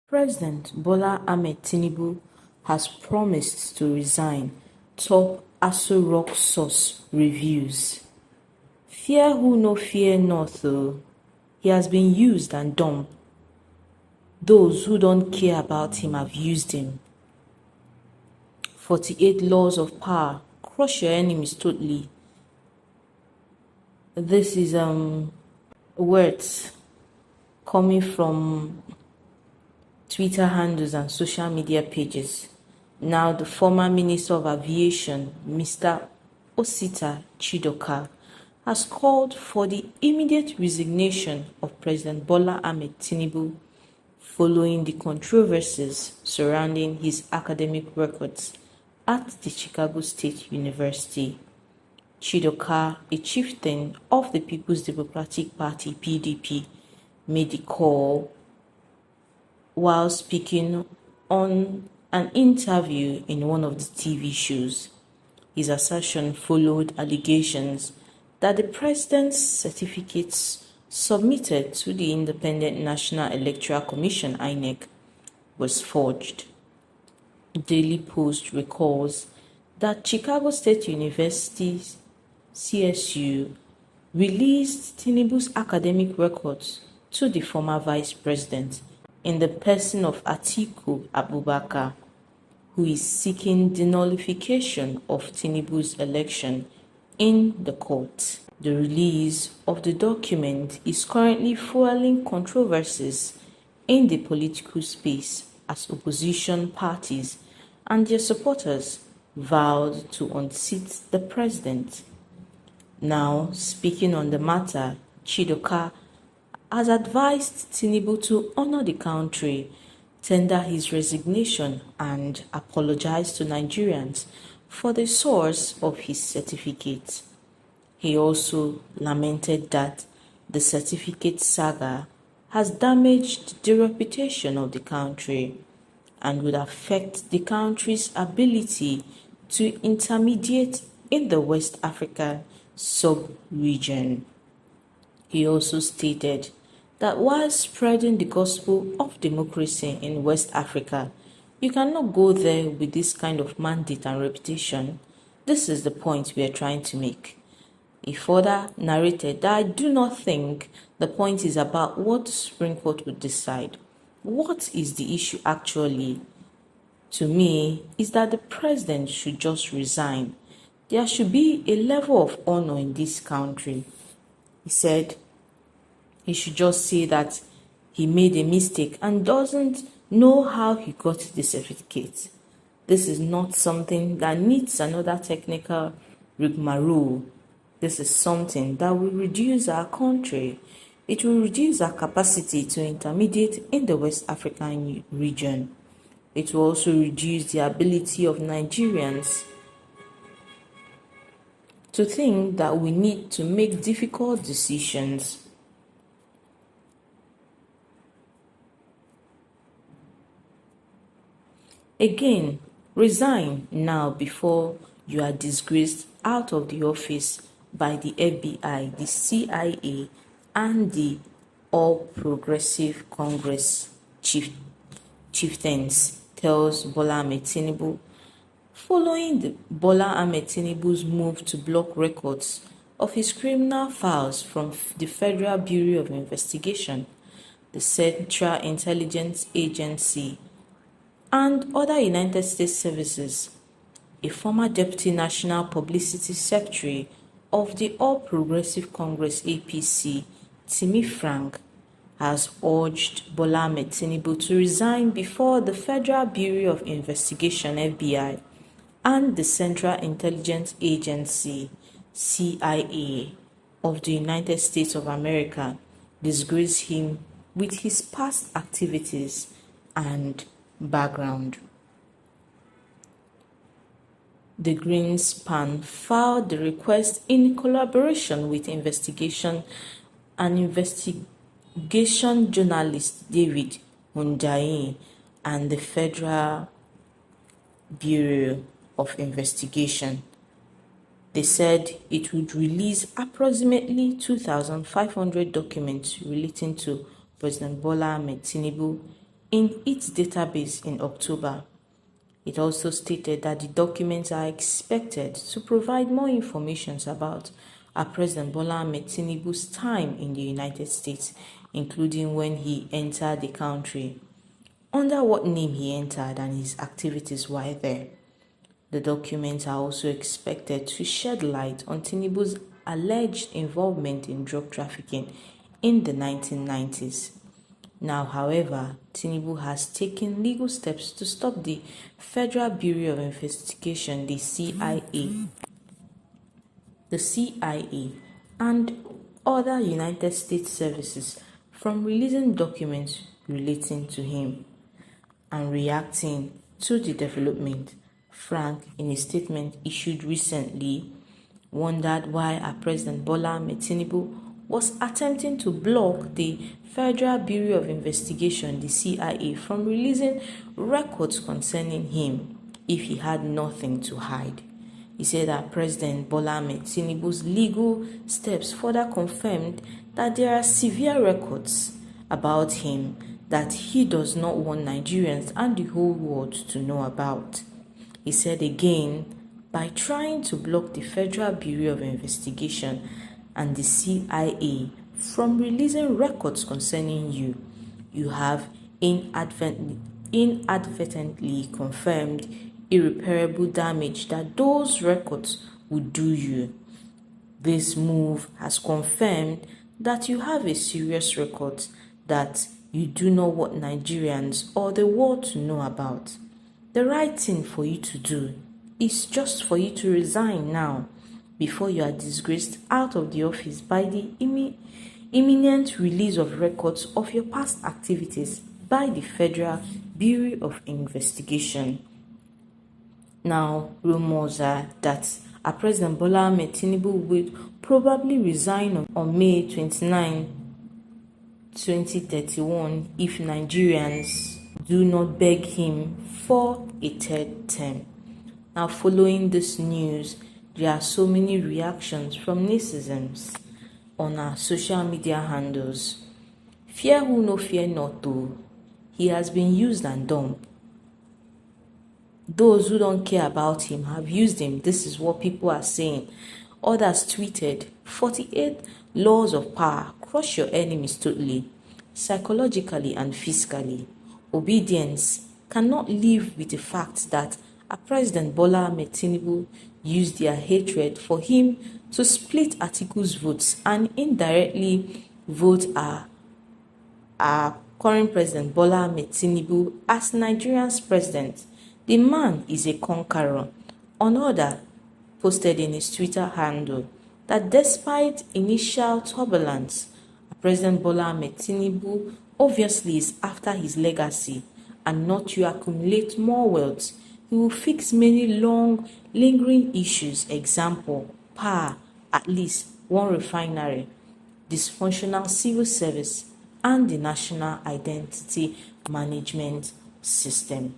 President Bola Ahmed Tinubu has promised to resign, top Aso Rock source reviews. Fear who no fear not though. He has been used and dumb. Those who don't care about him have used him. 48 laws of power. Crush your enemies totally. This is words coming from Twitter handles and social media pages. Now, the former Minister of Aviation, Mr. Osita Chidoka, has called for the immediate resignation of President Bola Ahmed Tinubu following the controversies surrounding his academic records at the Chicago State University. Chidoka, a chieftain of the People's Democratic Party (PDP), made the call while speaking on an interview in one of the TV shows. His assertion followed allegations that the president's certificates submitted to the Independent National Electoral Commission (INEC) was forged. Daily Post recalls that Chicago State University (CSU) released Tinubu's academic records to the former vice president in the person of Atiku Abubakar, who is seeking the nullification of Tinubu's election in the court. The release of the document is currently fueling controversies in the political space as opposition parties and their supporters vowed to unseat the president. Now, speaking on the matter, Chidoka has advised Tinubu to honor the country, tender his resignation, and apologize to Nigerians for the source of his certificate. He also lamented that the certificate saga has damaged the reputation of the country and would affect the country's ability to intermediate in the West African sub-region. He also stated that while spreading the gospel of democracy in West Africa, you cannot go there with this kind of mandate and reputation. This is the point we are trying to make. He further narrated that I do not think the point is about what the Supreme Court would decide. What is the issue actually? To me, is that the president should just resign. There should be a level of honor in this country. He said he should just say that he made a mistake and doesn't know how he got the certificate. This is not something that needs another technical rigmarole. This is something that will reduce our country. It will reduce our capacity to intermediate in the West African region. It will also reduce the ability of Nigerians to think that we need to make difficult decisions. Again, resign now before you are disgraced out of the office by the FBI, the CIA, and the All Progressive Congress chieftains, tells Bola Ahmed Tinubu. Following Bola Ahmed Tinubu's move to block records of his criminal files from the Federal Bureau of Investigation, the Central Intelligence Agency, and other United States services, a former Deputy National Publicity Secretary of the All Progressive Congress (APC), Timi Frank, has urged Bola Ahmed Tinubu to resign before the Federal Bureau of Investigation (FBI) and the Central Intelligence Agency (CIA) of the United States of America disgrace him with his past activities and background. The Greenspan filed the request in collaboration with investigation journalist David Hundain and the Federal Bureau of Investigation. They said it would release approximately 2,500 documents relating to President Bola Ahmed Tinubu in its database in October. It also stated that the documents are expected to provide more information about President Bola Ahmed Tinubu's time in the United States, including when he entered the country, under what name he entered, and his activities while there. The documents are also expected to shed light on Tinubu's alleged involvement in drug trafficking in the 1990s. Now, however, Tinubu has taken legal steps to stop the Federal Bureau of Investigation, the CIA, and other United States services from releasing documents relating to him. And reacting to the development, Frank, in a statement issued recently, wondered why President Bola Ahmed Tinubu was attempting to block the Federal Bureau of Investigation, the CIA, from releasing records concerning him if he had nothing to hide. He said that President Bola Ahmed Tinubu's legal steps further confirmed that there are severe records about him that he does not want Nigerians and the whole world to know about. He said again, by trying to block the Federal Bureau of Investigation and the CIA from releasing records concerning you, you have inadvertently confirmed irreparable damage that those records would do you. This move has confirmed that you have a serious record that you do not want Nigerians or the world to know about. The right thing for you to do is just for you to resign now before you are disgraced out of the office by the imminent release of records of your past activities by the Federal Bureau of Investigation. Now, rumors are that President Bola Ahmed Tinubu will probably resign on May 29, 2031 if Nigerians do not beg him for a third term. Now, following this news, there are so many reactions from netizens on our social media handles. Fear who no fear not though. He has been used and dumped. Those who don't care about him have used him. This is what people are saying. Others tweeted, 48 laws of power, crush your enemies totally, psychologically and physically. Obedience cannot live with the fact that President Bola Ahmed Tinubu used their hatred for him to split Atiku's votes and indirectly vote our current President Bola Ahmed Tinubu as Nigeria's president. The man is a conqueror. Another posted in his Twitter handle that despite initial turbulence, President Bola Ahmed Tinubu obviously is after his legacy and not to accumulate more wealth. He will fix many long, lingering issues, example, power, at least one refinery, dysfunctional civil service, and the national identity management system.